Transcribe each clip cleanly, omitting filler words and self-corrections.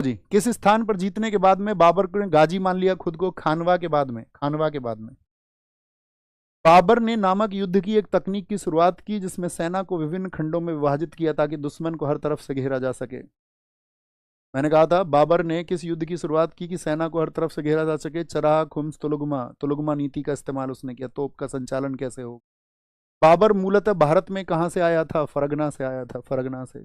जी, किस स्थान पर जीतने के बाद में बाबर ने गाजी मान लिया खुद को? खानवा के बाद में, खानवा के बाद में बाबर ने नामक युद्ध की एक तकनीक की शुरुआत की जिसमें सेना को विभिन्न खंडों में विभाजित किया ताकि दुश्मन को हर तरफ से घेरा जा सके। मैंने कहा था बाबर ने किस युद्ध की शुरुआत की कि सेना को हर तरफ से घेरा जा सके? चराह, खुम्स, तुलुगमा। तुलुगमा नीति का इस्तेमाल उसने किया। तोप का संचालन कैसे हो? बाबर मूलतः भारत में कहाँ से आया था? फरगना से आया था, फरगना से।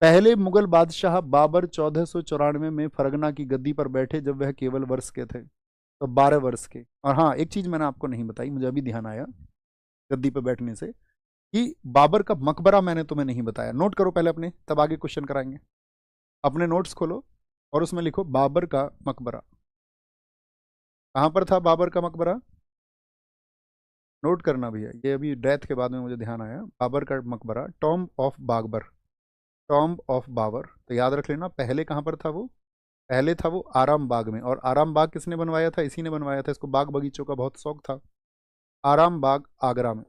पहले मुगल बादशाह बाबर 1494 में फरगना की गद्दी पर बैठे जब वह केवल वर्ष के थे, तो 12 वर्ष के। और हाँ, एक चीज मैंने आपको नहीं बताई, मुझे अभी ध्यान आया गद्दी पर बैठने से, कि बाबर का मकबरा मैंने तुम्हें नहीं बताया। नोट करो पहले अपने, तब आगे क्वेश्चन कराएंगे। अपने नोट्स खोलो और उसमें लिखो बाबर का मकबरा। कहाँ पर था बाबर का मकबरा? नोट करना भैया, ये अभी डेथ के बाद में मुझे ध्यान आया। बाबर का मकबरा, tomb of Babur, tomb of Babur. तो याद रख लेना, पहले कहाँ पर था वो? पहले था वो आराम बाग में। और आराम बाग किसने बनवाया था? इसी ने बनवाया था। इसको बाग बगीचों का बहुत शौक था। आराम बाग आगरा में।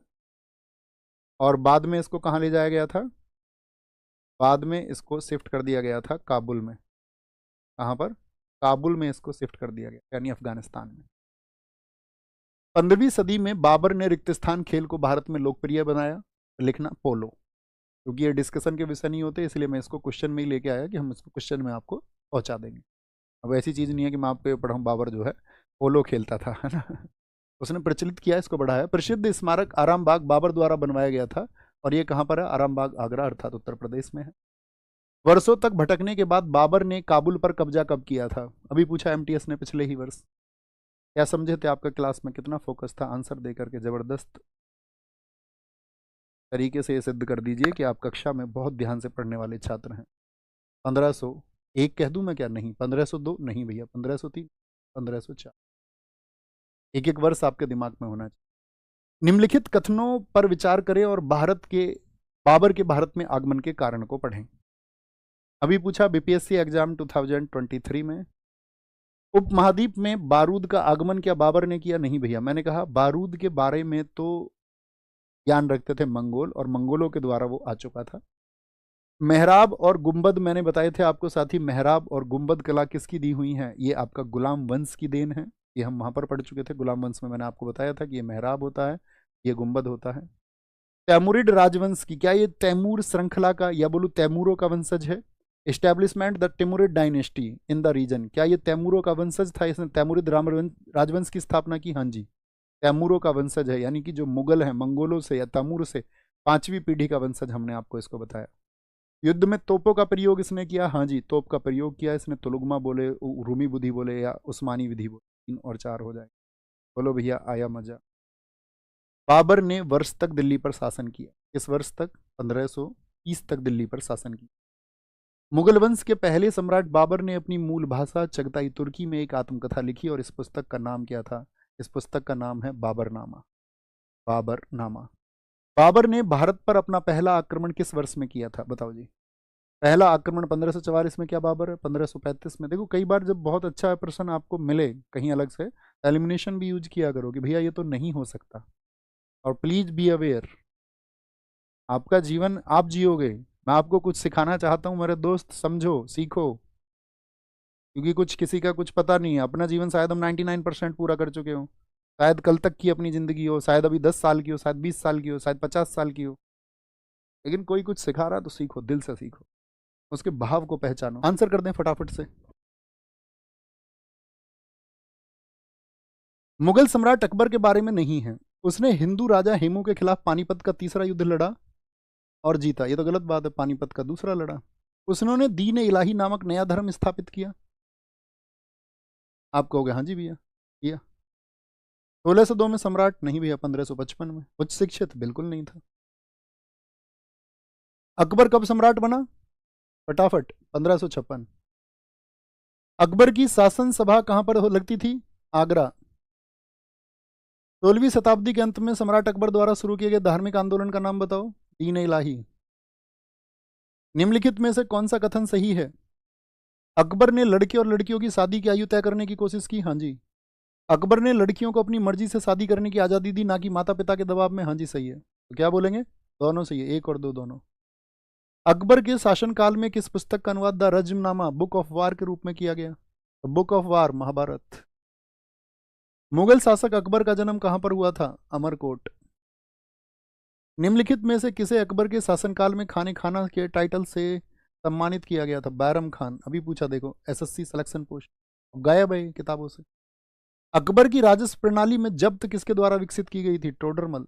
और बाद में इसको कहाँ ले जाया गया था? बाद में इसको शिफ्ट कर दिया गया था काबुल में। कहाँ पर? काबुल में इसको शिफ्ट कर दिया गया, यानी अफगानिस्तान में। 15वीं सदी में बाबर ने रिक्त स्थान खेल को भारत में लोकप्रिय बनाया। लिखना पोलो, क्योंकि ये डिस्कशन के विषय नहीं होते, इसलिए मैं इसको क्वेश्चन में ही लेके आया कि हम इसको क्वेश्चन में आपको पहुंचा देंगे। अब ऐसी चीज़ नहीं है कि मैं आपको ये पढ़ाऊँ बाबर जो है पोलो खेलता था, है ना। उसने प्रचलित किया, इसको बढ़ाया। प्रसिद्ध स्मारक आराम बाग बाबर द्वारा बनवाया गया था। और ये कहाँ पर है? आराम बाग आगरा, अर्थात उत्तर प्रदेश में है। वर्षों तक भटकने के बाद बाबर ने काबुल पर कब्जा कब किया था? अभी पूछा एमटीएस ने पिछले ही वर्ष। क्या समझे थे? आपका क्लास में कितना फोकस था? आंसर दे करके जबरदस्त तरीके से ये सिद्ध कर दीजिए कि आप कक्षा में बहुत ध्यान से पढ़ने वाले छात्र हैं। 1501 कह दूं मैं क्या? नहीं। 1502 नहीं भैया, 1503, 1504। एक एक वर्ष आपके दिमाग में होना चाहिए। निम्नलिखित कथनों पर विचार करें और बाबर के भारत में आगमन के कारण को पढ़ें। अभी पूछा बीपीएससी एग्जाम 2023 में, उपमहाद्वीप में बारूद का आगमन क्या बाबर ने किया? नहीं भैया, मैंने कहा बारूद के बारे में तो ज्ञान रखते थे मंगोल, और मंगोलों के द्वारा वो आ चुका था। मेहराब और गुंबद मैंने बताए थे आपको साथी, मेहराब और गुंबद कला किसकी दी हुई है? ये आपका गुलाम वंश की देन है। ये हम वहां पर पढ़ चुके थे। गुलाम वंश में मैंने आपको बताया था कि ये मेहराब होता है, ये गुंबद होता है। तैमुरिड राजवंश की, क्या ये तैमूर श्रृंखला का, या बोलूं तैमूरों का वंशज है? Establishment the Timurid dynasty in the region, क्या ये तैमूरों का वंशज था? इसने तैमुरिद राजवंश की स्थापना की। हाँ जी, तैमूरों का वंशज है, यानी कि जो मुगल है मंगोलों से या तैमूर से 5वीं पीढ़ी का वंशज, हमने आपको इसको बताया। युद्ध में तोपों का प्रयोग इसने किया। हाँ जी, तोप का प्रयोग किया इसने। तुलुगमा बोले, रूमी बुद्धि बोले, या उस्मानी विधि बोले, 3 और 4 हो जाए। बोलो भैया, आया मजा? बाबर ने वर्ष तक दिल्ली पर शासन किया। किस वर्ष तक? 1530 तक दिल्ली पर शासन किया। मुगल वंश के पहले सम्राट बाबर ने अपनी मूल भाषा चगताई तुर्की में एक आत्मकथा लिखी, और इस पुस्तक का नाम क्या था? इस पुस्तक का नाम है बाबरनामा। बाबरनामा। बाबर ने भारत पर अपना पहला आक्रमण किस वर्ष में किया था? बताओ जी। पहला आक्रमण 1544 में क्या बाबर है? 1535 में। देखो, कई बार जब बहुत अच्छा प्रश्न आपको मिले कहीं अलग से, एलिमिनेशन भी यूज किया करो कि भैया ये तो नहीं हो सकता। और प्लीज बी अवेयर, आपका जीवन आप जियोगे। मैं आपको कुछ सिखाना चाहता हूँ मेरे दोस्त, समझो, सीखो, क्योंकि कुछ किसी का कुछ पता नहीं है। अपना जीवन शायद हम 99% पूरा कर चुके हो, शायद कल तक की अपनी जिंदगी हो, शायद अभी 10 साल की हो, शायद 20 साल की हो, शायद 50 साल की हो। लेकिन कोई कुछ सिखा रहा तो सीखो, दिल से सीखो, उसके भाव को पहचानो। आंसर कर दें फटाफट से। मुगल सम्राट अकबर के बारे में नहीं है। उसने हिंदू राजा हेमू के खिलाफ पानीपत का तीसरा युद्ध लड़ा और जीता। ये तो गलत बात है, पानीपत का दूसरा लड़ा। उसने दीन इलाही नामक नया धर्म स्थापित किया। आप कहोगे हाँ जी भैया किया। 1602 में सम्राट? नहीं भैया, 1555 में। उच्च शिक्षित? बिल्कुल नहीं था। अकबर कब सम्राट बना? फटाफट, 1556। अकबर की शासन सभा कहां पर लगती थी? आगरा। 16वीं शताब्दी के अंत में सम्राट अकबर द्वारा शुरू किए गए धार्मिक आंदोलन का नाम बताओ। दीन इलाही। निम्नलिखित में से कौन सा कथन सही है? अकबर ने लड़के और लड़कियों की शादी की आयु तय करने की कोशिश की। हाँ जी। अकबर ने लड़कियों को अपनी मर्जी से शादी करने की आज़ादी दी, ना कि माता पिता के दबाव में। हाँ जी, सही है। तो क्या बोलेंगे? दोनों सही है, 1 और 2 दोनों। अकबर के शासनकाल में किस पुस्तक का अनुवाद the Razmnama book of war के रूप में किया गया? Book of war Mahabharat. Mughal शासक अकबर का जन्म कहां पर हुआ था? अमरकोट। निम्नलिखित में से किसे अकबर के शासनकाल में खाने खाना के टाइटल से सम्मानित किया गया था? बैरम खान। अभी पूछा देखो, एसएससी सिलेक्शन पोस्ट, गायब है किताबों से। अकबर की राजस्व प्रणाली में जब्त किसके द्वारा विकसित की गई थी? टोडरमल।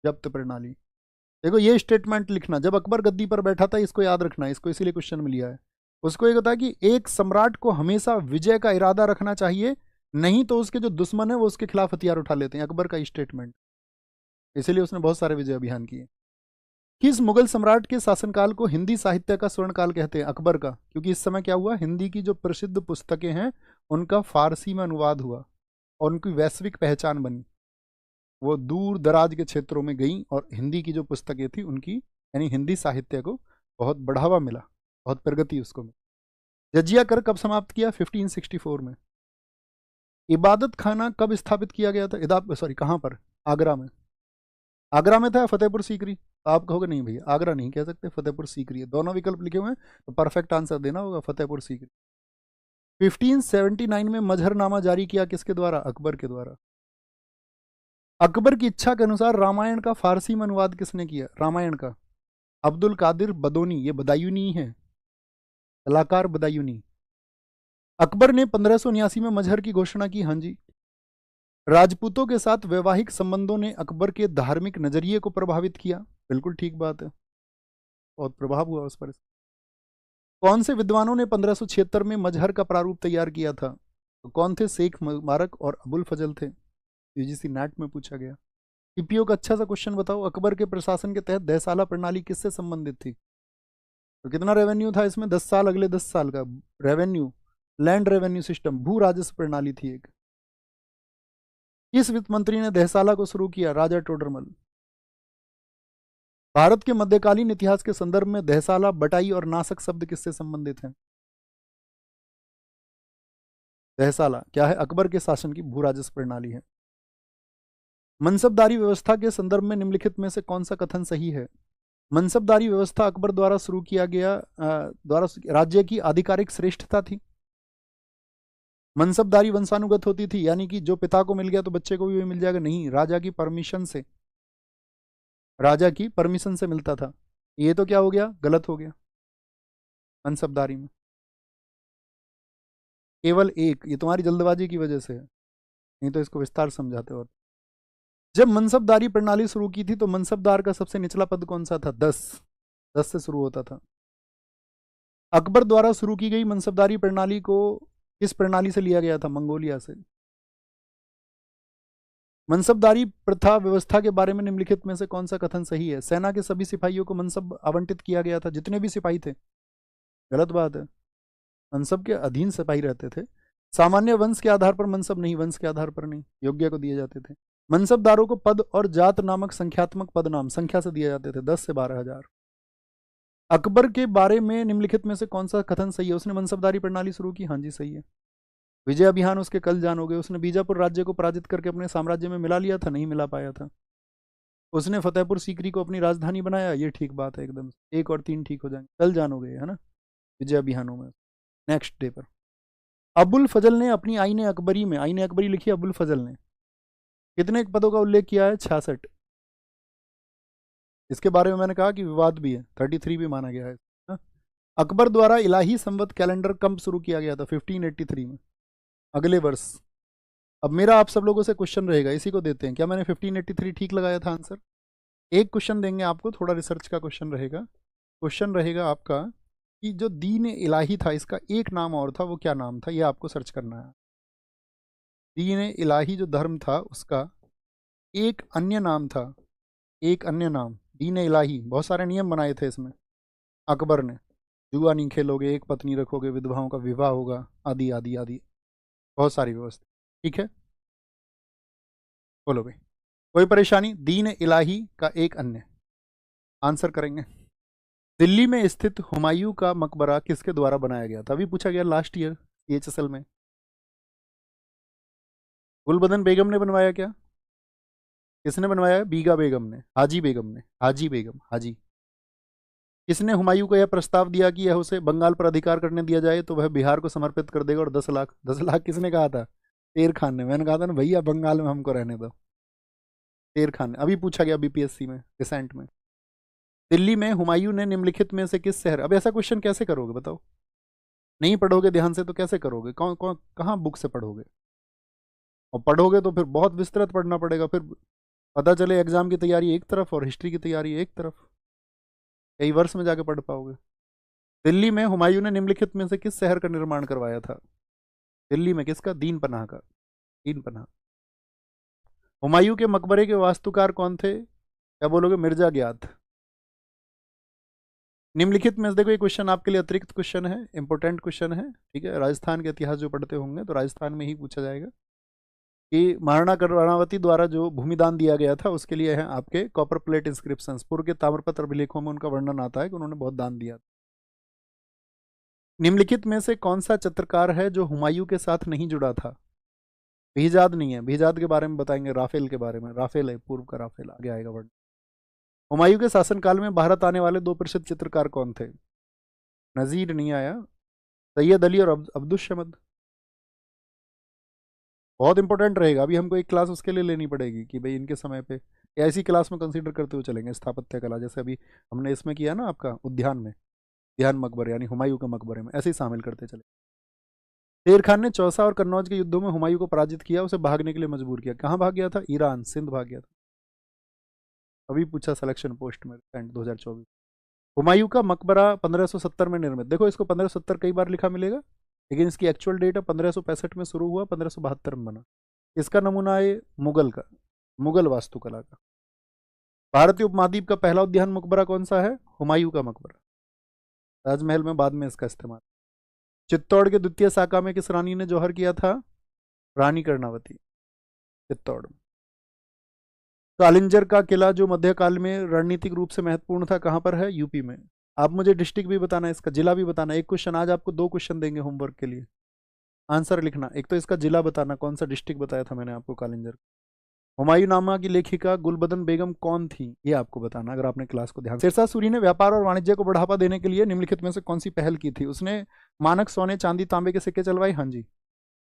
जब्त प्रणाली। देखो ये स्टेटमेंट लिखना, जब अकबर गद्दी पर बैठा था, इसको याद रखना, इसको इसीलिए क्वेश्चन में लिया है। उसको एक होता है कि एक सम्राट को हमेशा विजय का इरादा रखना चाहिए, नहीं तो उसके जो दुश्मन है वो उसके खिलाफ हथियार उठा लेते हैं। अकबर का स्टेटमेंट, इसीलिए उसने बहुत सारे विजय अभियान किए। किस मुगल सम्राट के शासनकाल को हिंदी साहित्य का स्वर्ण काल कहते हैं? अकबर का, क्योंकि इस समय क्या हुआ, हिंदी की जो प्रसिद्ध पुस्तकें हैं उनका फारसी में अनुवाद हुआ और उनकी वैश्विक पहचान बनी। वो दूर दराज के क्षेत्रों में गई और हिंदी की जो पुस्तकें थी उनकी, यानी हिंदी साहित्य को बहुत बढ़ावा मिला, बहुत प्रगति उसको मिली। जजिया कर कब समाप्त किया? 1564 में। इबादत खाना कब स्थापित किया गया था? कहाँ पर? आगरा में। आगरा में था फतेहपुर सीकरी? तो आप कहोगे नहीं भैया आगरा नहीं कह सकते, फतेहपुर सीकरी है। दोनों विकल्प लिखे हुए हैं तो परफेक्ट आंसर देना होगा फतेहपुर सीकरी। 1579 में मजहरनामा जारी किया किसके द्वारा? अकबर के द्वारा। अकबर की इच्छा के अनुसार रामायण का फारसी में अनुवाद किसने किया? रामायण का अब्दुल कादिर बदौनी, ये बदायूनी है, कलाकार बदायूनी। अकबर ने 1579 में मजहर की घोषणा की। हाँ जी। राजपूतों के साथ वैवाहिक संबंधों ने अकबर के धार्मिक नजरिए को प्रभावित किया। बिल्कुल ठीक बात है, बहुत प्रभाव हुआ उस पर। कौन से विद्वानों ने 1576 में मजहर का प्रारूप तैयार किया था? तो कौन थे? शेख मुबारक और अबुल फजल थे। यूजीसी नेट में पूछा गया। ईपीओ का अच्छा सा क्वेश्चन बताओ, अकबर के प्रशासन के तहत दहसाला प्रणाली किससे संबंधित थी? तो कितना रेवेन्यू था इसमें? 10 साल, अगले 10 साल का रेवेन्यू, लैंड रेवेन्यू सिस्टम, भू राजस्व प्रणाली थी एक। किस वित्त मंत्री ने दहसाला को शुरू किया? राजा टोडरमल। भारत के मध्यकालीन इतिहास के संदर्भ में दहसाला, बटाई और नासक शब्द किससे संबंधित हैं? दहसाला क्या है? अकबर के शासन की भू राजस्व प्रणाली है। मनसबदारी व्यवस्था के संदर्भ में निम्नलिखित में से कौन सा कथन सही है? मनसबदारी व्यवस्था अकबर द्वारा शुरू किया गया राज्य की आधिकारिक श्रेष्ठता थी। मनसबदारी वंशानुगत होती थी, यानी कि जो पिता को मिल गया तो बच्चे को भी मिल जाएगा? नहीं, राजा की परमिशन से, राजा की परमिशन से मिलता था। ये तो क्या हो गया? गलत हो गया मनसबदारी में। केवल एक, ये तुम्हारी जल्दबाजी की वजह से है, नहीं तो इसको विस्तार समझाते। और जब मनसबदारी प्रणाली शुरू की थी तो मनसबदार का सबसे निचला पद कौन सा था? 10 से शुरू होता था। अकबर द्वारा शुरू की गई मनसबदारी प्रणाली को किस प्रणाली से लिया गया था? मंगोलिया से। मनसबदारी प्रथा व्यवस्था के बारे में निम्नलिखित में से कौन सा कथन सही है? सेना के सभी सिपाहियों को मनसब आवंटित किया गया था, जितने भी सिपाही थे। गलत बात है, मनसब के अधीन सिपाही रहते थे। सामान्य वंश के आधार पर मनसब नहीं, वंश के आधार पर नहीं, योग्य को दिए जाते थे। मनसबदारों को पद और जात नामक संख्यात्मक पद नाम संख्या से दिए जाते थे, 10 से 12,000। अकबर के बारे में निम्नलिखित में से कौन सा कथन सही है? उसने मनसबदारी प्रणाली शुरू की। हाँ जी सही है। विजय अभियान उसके कल जानोगे। उसने बीजापुर राज्य को पराजित करके अपने साम्राज्य में मिला लिया था, नहीं मिला पाया था। उसने फतेहपुर सीकरी को अपनी राजधानी बनाया, ये ठीक बात है एकदम। 1 और 3 ठीक हो जाएंगे, कल जानोगे, है ना, विजय अभियानों में, नेक्स्ट डे पर। अबुल फजल ने अपनी आईने अकबरी में, आईने अकबरी लिखी अबुल फजल ने, कितने पदों का उल्लेख किया है? 66। इसके बारे में मैंने कहा कि विवाद भी है, 33 भी माना गया है ना? अकबर द्वारा इलाही संवत कैलेंडर कब शुरू किया गया था? 1583 में, अगले वर्ष। अब मेरा आप सब लोगों से क्वेश्चन रहेगा, इसी को देते हैं क्या मैंने 1583 ठीक लगाया था आंसर? एक क्वेश्चन देंगे आपको, थोड़ा रिसर्च का क्वेश्चन रहेगा। क्वेश्चन रहेगा आपका कि जो दीन इलाही था इसका एक नाम और था, वो क्या नाम था, ये आपको सर्च करना है। दीन इलाही जो धर्म था उसका एक अन्य नाम था, एक अन्य नाम दीन इलाही। बहुत सारे नियम बनाए थे इसमें अकबर ने, जुआ नहीं खेलोगे, एक पत्नी रखोगे, विधवाओं का विवाह होगा, आदि आदि आदि, बहुत सारी व्यवस्था। ठीक है, बोलो भाई, कोई परेशानी? दीन इलाही का एक अन्य, आंसर करेंगे। दिल्ली में स्थित हुमायूं का मकबरा किसके द्वारा बनाया गया था? अभी पूछा गया लास्ट ईयर सीएचएसएल में। गुलबदन बेगम ने बनवाया क्या? किसने बनवाया? बीगा बेगम ने, हाजी बेगम ने, हाजी बेगम, हाजी। किसने हुमायूं को यह प्रस्ताव दिया कि यह उसे बंगाल पर अधिकार करने दिया जाए तो वह बिहार को समर्पित कर देगा और 10 लाख, 10 लाख किसने कहा था? शेर खान ने। मैंने कहा था ना भैया बंगाल में हमको रहने दो। शेर खान ने। अभी पूछा गया बीपीएससी में रिसेंट में। दिल्ली में हुमायूं ने निम्नलिखित में से किस शहर, अब ऐसा क्वेश्चन कैसे करोगे बताओ? नहीं पढ़ोगे ध्यान से तो कैसे करोगे? कौन कौन कहाँ बुक से पढ़ोगे? और पढ़ोगे तो फिर बहुत विस्तृत पढ़ना पड़ेगा, फिर पता चले एग्जाम की तैयारी एक तरफ और हिस्ट्री की तैयारी एक तरफ, कई वर्ष में जाके पढ़ पाओगे। दिल्ली में हुमायूं ने निम्नलिखित में से किस शहर का निर्माण करवाया था? दिल्ली में किसका? दीन पनाह का। दीन पनाह। हुमायूं के मकबरे के वास्तुकार कौन थे? क्या बोलोगे? मिर्जा गियाथ। निम्नलिखित में से देखो, ये क्वेश्चन आपके लिए अतिरिक्त क्वेश्चन है, इंपॉर्टेंट क्वेश्चन है, ठीक है। राजस्थान के इतिहास जो पढ़ते होंगे तो राजस्थान में ही पूछा जाएगा कि महाराणा कर्णावती द्वारा जो भूमिदान दिया गया था उसके लिए है आपके कॉपर प्लेट इंस्क्रिप्शन। पूर्व के ताम्रपत्र अभिलेखों में उनका वर्णन आता है कि उन्होंने बहुत दान दिया। निम्नलिखित में से कौन सा चित्रकार है जो हुमायूं के साथ नहीं जुड़ा था? बीजाद नहीं है, बीजाद के बारे में बताएंगे, राफेल के बारे में। राफेल है, पूर्व का राफेल, आगे आएगा वर्ड। हुमायूं के शासनकाल में भारत आने वाले 2 प्रसिद्ध चित्रकार कौन थे? नजीर नहीं आया, सैयद अली और अब्दुल समद। बहुत इंपॉर्टेंट रहेगा, अभी हमको एक क्लास उसके लिए लेनी पड़ेगी कि भाई इनके समय पे, ऐसी क्लास में कंसीडर करते हुए चलेंगे स्थापत्य कला, जैसे अभी हमने इसमें किया ना आपका उद्यान में, उद्यान मकबरे यानी हुमायूं के मकबरे में, ऐसे ही शामिल करते चले। शेर खान ने चौसा और कन्नौज के युद्धों में हुमायूं को पराजित किया, उसे भागने के लिए मजबूर किया। कहाँ भाग गया था? ईरान, सिंध भाग गया था। अभी पूछा सिलेक्शन पोस्ट में 2024। हुमायूं का मकबरा 1570 में निर्मित। देखो इसको 1570 कई बार लिखा मिलेगा, लेकिन इसकी एक्चुअल डेट है 1565 में शुरू हुआ, 1572 में बना। इसका नमूना है मुगल का, मुगल वास्तुकला का। भारतीय उपमहाद्वीप का पहला उद्यान मकबरा कौन सा है? हुमायूं का मकबरा। ताजमहल में बाद में इसका इस्तेमाल। चित्तौड़ के द्वितीय शाखा में किस रानी ने जौहर किया था? रानी कर्णावती, चित्तौड़। कालिंजर का किला जो मध्यकाल में रणनीतिक रूप से महत्वपूर्ण था, कहां पर है? यूपी में। आप मुझे डिस्ट्रिक्ट भी बताना है, इसका जिला भी बताना। एक क्वेश्चन आज आपको, 2 क्वेश्चन देंगे होमवर्क के लिए, आंसर लिखना। एक तो इसका जिला बताना, कौन सा डिस्ट्रिक्ट बताया था मैंने आपको कालिंजर। हुमायूंनामा की लेखिका गुलबदन बेगम कौन थी, ये आपको बताना अगर आपने क्लास को ध्यान। शेरशाह सूरी ने व्यापार और वाणिज्य को बढ़ावा देने के लिए निम्नलिखित में से कौन सी पहल की थी? उसने मानक सोने चांदी तांबे के सिक्के चलवाए, हाँ जी।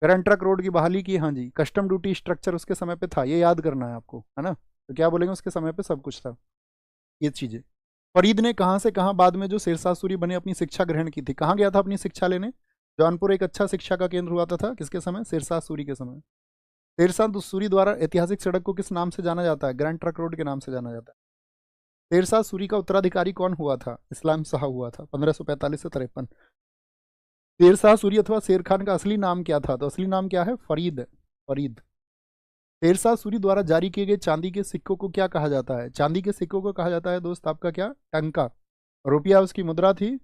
ग्रैंड ट्रक रोड की बहाली की, हाँ जी। कस्टम ड्यूटी स्ट्रक्चर उसके समय पे था, ये याद करना है आपको, है ना। तो क्या बोलेंगे, उसके समय पे सब कुछ था, ये चीजें। फरीद ने कहाँ से कहाँ बाद में जो शेरशाह सूरी बने अपनी शिक्षा ग्रहण की थी? कहाँ गया था अपनी शिक्षा लेने? जौनपुर एक अच्छा शिक्षा का केंद्र हुआ था, किसके समय? शेरशाह सूरी के समय। शेरशाह सूरी द्वारा ऐतिहासिक सड़क को किस नाम से जाना जाता है? ग्रैंड ट्रक रोड के नाम से जाना जाता है। शेरशाह सूरी का उत्तराधिकारी कौन हुआ था? इस्लाम शाह हुआ था, 1545 से 53। शेरशाह सूरी अथवा शेर खान का असली नाम क्या था? तो असली नाम क्या है? फरीद, फरीद। शेरशाह सूरी द्वारा जारी किए गए चांदी के सिक्कों को क्या कहा जाता है? चांदी के सिक्कों को कहा जाता है दोस्त आपका क्या? टंका। रुपया उसकी मुद्रा थी,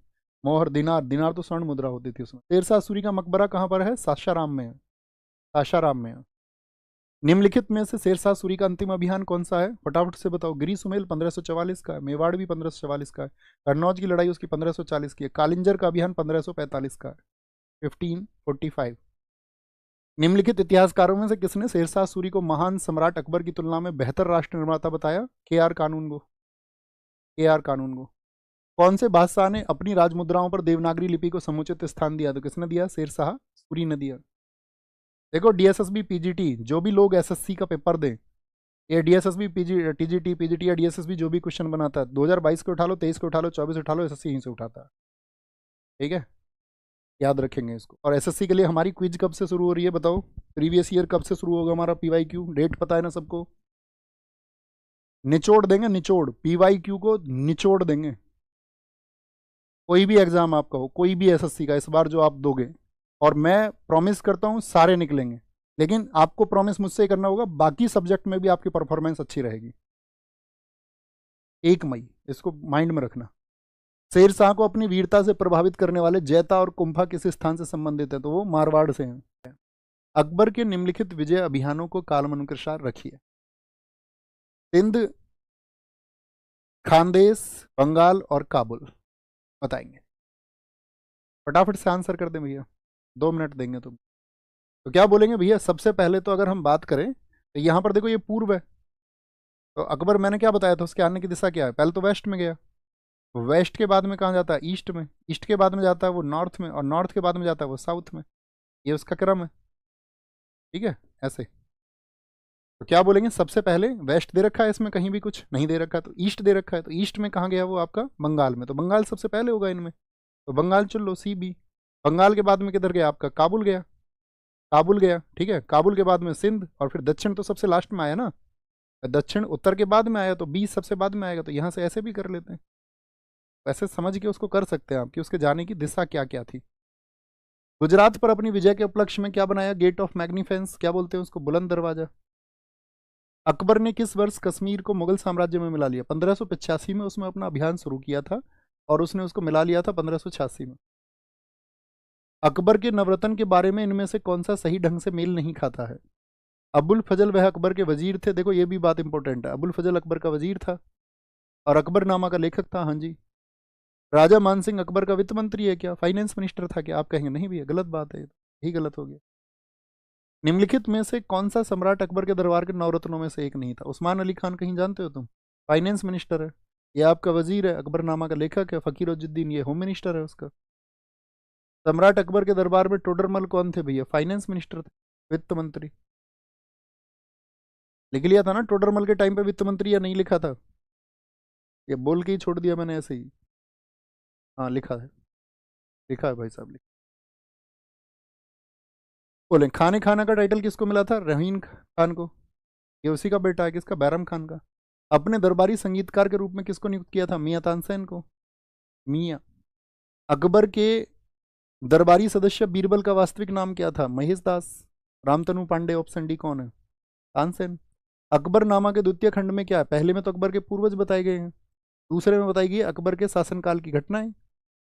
मोहर दिनार, दिनार तो स्वर्ण मुद्रा होती थी उसमें। शेरशाह सूरी का मकबरा कहाँ पर है? सासाराम में है, सासाराम में है। निम्नलिखित में से शेरशाह सूरी का अंतिम अभियान कौन सा है? फटाफट से बताओ। गिरी सुमेल 1544 का है, मेवाड़ भी 1544 का है, कन्नौज की लड़ाई उसकी 1540 की है, कालिंजर का अभियान 1545 का है, 1545। निम्नलिखित इतिहासकारों में से किसने शेरशाह सूरी को महान सम्राट अकबर की तुलना में बेहतर राष्ट्र निर्माता बताया? के.आर. कानून को, के.आर. कानून को। कौन से बादशाह ने अपनी राजमुद्राओं पर देवनागरी लिपि को समुचित स्थान दिया? तो किसने दिया? शेरशाह सूरी ने दिया। देखो डीएसएसबी पीजीटी, जो भी लोग एसएससी का पेपर दें, ये डीएसएसबी टीजीटी पीजीटी या डीएसएसबी जो भी क्वेश्चन बनाता है, 2022 को उठा लो, 23 को उठा लो, 24 उठा लो, एसएससी यहीं से उठाता है, ठीक है, याद रखेंगे इसको। और एसएससी के लिए हमारी क्विज कब से शुरू हो रही है बताओ? प्रीवियस ईयर कब से शुरू होगा हमारा पीवाईक्यू? डेट पता है ना सबको? निचोड़ देंगे, निचोड़, पीवाईक्यू को निचोड़ देंगे। कोई भी एग्जाम आपका हो, कोई भी एसएससी का, इस बार जो आप दोगे, और मैं प्रॉमिस करता हूं सारे निकलेंगे, लेकिन आपको प्रॉमिस मुझसे ही करना होगा, बाकी सब्जेक्ट में भी आपकी परफॉर्मेंस अच्छी रहेगी। 1 मई, इसको माइंड में रखना। शेरशाह को अपनी वीरता से प्रभावित करने वाले जैता और कुंभा किस स्थान से संबंधित है? तो वो मारवाड़ से हैं। अकबर के निम्नलिखित विजय अभियानों को कालानुसार रखिए। सिंध, खानदेश, बंगाल और काबुल बताएंगे। फटाफट से आंसर कर दें भैया, 2 मिनट देंगे तुम। तो क्या बोलेंगे भैया? सबसे पहले तो अगर हम बात करें तो यहाँ पर देखो ये पूर्व है, तो अकबर मैंने क्या बताया था उसके आने की दिशा क्या है? पहले तो वेस्ट में गया, वेस्ट के बाद में कहाँ जाता है? ईस्ट में। ईस्ट के बाद में जाता है वो नॉर्थ में, और नॉर्थ के बाद में जाता है वो साउथ में। ये उसका क्रम है, ठीक है, ऐसे। तो क्या बोलेंगे, सबसे पहले वेस्ट दे रखा है, इसमें कहीं भी कुछ नहीं दे रखा है, तो ईस्ट दे रखा है, तो ईस्ट में कहाँ गया वो आपका? बंगाल में, तो बंगाल सबसे पहले होगा इनमें, तो बंगाल चुन लो, सी बी। बंगाल के बाद में किधर गया आपका? काबुल गया। काबुल गया, ठीक है, काबुल के बाद में सिंध, और फिर दक्षिण तो सबसे लास्ट में आया ना, दक्षिण उत्तर के बाद में आया, तो बी सबसे बाद में आएगा, तो यहाँ से ऐसे भी कर लेते हैं। ऐसे समझ के उसको कर सकते हैं आप कि उसके जाने की दिशा क्या क्या थी। गुजरात पर अपनी विजय के उपलक्ष्य में क्या बनाया? गेट ऑफ मैग्निफेंस, क्या बोलते हैं उसको? बुलंद दरवाजा। अकबर ने किस वर्ष कश्मीर को मुगल साम्राज्य में मिला लिया? 1585 में उसमें अपना अभियान शुरू किया था, और उसने उसको मिला लिया था 1586 में। अकबर के नवरत्न के बारे में इनमें से कौन सा सही ढंग से मेल नहीं खाता है? अबुल फजल वह अकबर के वजीर थे, देखो ये भी बात इंपॉर्टेंट है, अबुल फजल अकबर का वजीर था और अकबरनामा का लेखक था, हाँ जी। राजा मानसिंह अकबर का वित्त मंत्री है क्या? फाइनेंस मिनिस्टर था क्या? आप कहेंगे नहीं भैया, गलत बात है, यही गलत हो गया। निम्नलिखित में से कौन सा सम्राट अकबर के दरबार के नवरत्नों में से एक नहीं था? उस्मान अली खान, कहीं जानते हो तुम? फाइनेंस मिनिस्टर है, ये आपका वजीर है, अकबरनामा का लेखक है। फकीरुद्दीन, ये होम मिनिस्टर है उसका। सम्राट अकबर के दरबार में टोडरमल कौन थे भैया? फाइनेंस मिनिस्टर थे, वित्त मंत्री। लिख लिया था ना टोडरमल के टाइम पे वित्त मंत्री, या नहीं लिखा था? ये बोल के ही छोड़ दिया मैंने ऐसे ही। हाँ लिखा है, लिखा है भाई साहब, लिखा। बोले खाने खाना का टाइटल किसको मिला था? रहीन खान को। ये उसी का बेटा है, किसका? बैरम खान का। अपने दरबारी संगीतकार के रूप में किसको नियुक्त किया था? मियां तानसेन को। मियां। अकबर के दरबारी सदस्य बीरबल का वास्तविक नाम क्या था? महेश दास। रामतनु पांडे, ऑप्शन डी कौन है? तानसेन। अकबरनामा के द्वितीय खंड में क्या है? पहले में तो अकबर के पूर्वज बताए गए हैं, दूसरे में बताई गई अकबर के शासनकाल की घटनाएं,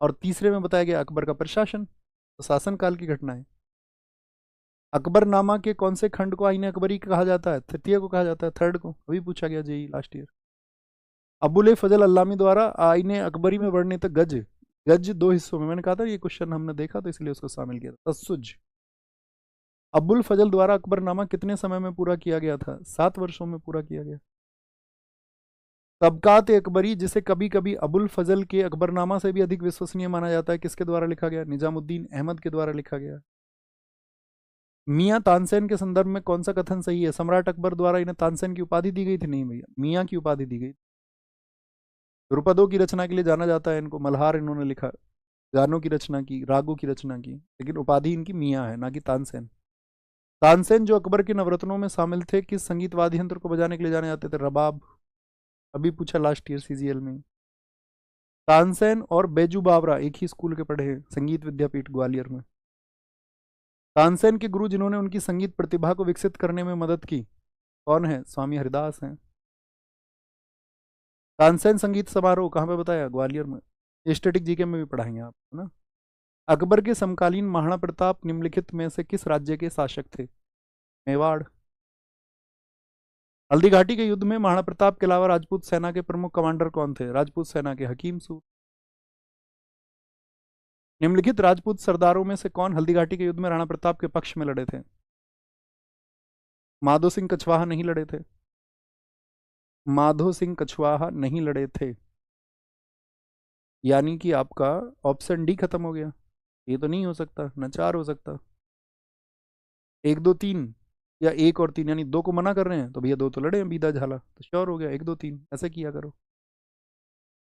और तीसरे में बताया गया अकबर का प्रशासन, तो शासनकाल की घटनाएं। अकबरनामा के कौन से खंड को आईने अकबरी कहा जाता है? तृतीय को कहा जाता है, थर्ड को, अभी पूछा गया जेई लास्ट ईयर। अबुल फजल अल्लामी द्वारा आईने अकबरी में वर्णित गज, गज दो हिस्सों में, मैंने कहा था ये क्वेश्चन हमने देखा तो इसलिए उसको शामिल किया था, तसुज। अबुल फजल द्वारा अकबरनामा कितने समय में पूरा किया गया था? 7 वर्षों में पूरा किया गया। तबकात अकबरी, जिसे कभी कभी अबुल फजल के अकबरनामा से भी अधिक विश्वसनीय माना जाता है, किसके द्वारा लिखा गया? निजामुद्दीन अहमद के द्वारा लिखा गया। मियां तानसेन के संदर्भ में कौन सा कथन सही है? सम्राट अकबर द्वारा इन्हें तानसेन की उपाधि दी गई थी? नहीं भैया, मियां की उपाधि दी गई। ध्रुपदों की रचना के लिए जाना जाता है इनको, मल्हार इन्होंने लिखा, गानों की रचना की, रागों की रचना की, लेकिन उपाधि इनकी मियां है, ना कि तानसेन। तानसेन जो अकबर के नवरत्नों में शामिल थे, किस संगीत वाद्य यंत्र को बजाने के लिए जाने जाते थे? रबाब, अभी पूछा लास्ट ईयर सीजीएल में। तानसेन और बैजू बावरा एक ही स्कूल के पढ़े हैं, संगीत विद्यापीठ ग्वालियर में। तानसेन के गुरु जिन्होंने उनकी संगीत प्रतिभा को विकसित करने में मदद की, कौन है? स्वामी हरिदास हैं। तानसेन संगीत समारोह कहाँ पे बताया? ग्वालियर में। स्टैटिक जीके में भी पढ़ाएंगे आप, है ना। अकबर के समकालीन महाराणा प्रताप निम्नलिखित में से किस राज्य के शासक थे? मेवाड़। हल्दी घाटी के युद्ध में महाराणा प्रताप के अलावा राजपूत सेना के प्रमुख कमांडर कौन थे? राजपूत सेना के हकीम सूर। निम्नलिखित राजपूत सरदारों में से कौन हल्दी घाटी के युद्ध में राणा प्रताप के पक्ष में लड़े थे? माधो सिंह कछवाहा नहीं लड़े थे। माधो सिंह कछवाहा नहीं लड़े थे, यानी कि आपका ऑप्शन डी खत्म हो गया। ये तो नहीं हो सकता, न 4 हो सकता, 1 2 3, या 1 और 3, यानी 2 को मना कर रहे हैं, तो भैया 2 तो लड़े हैं, बीदा झाला, तो श्योर हो गया 1 2 3, ऐसे किया करो।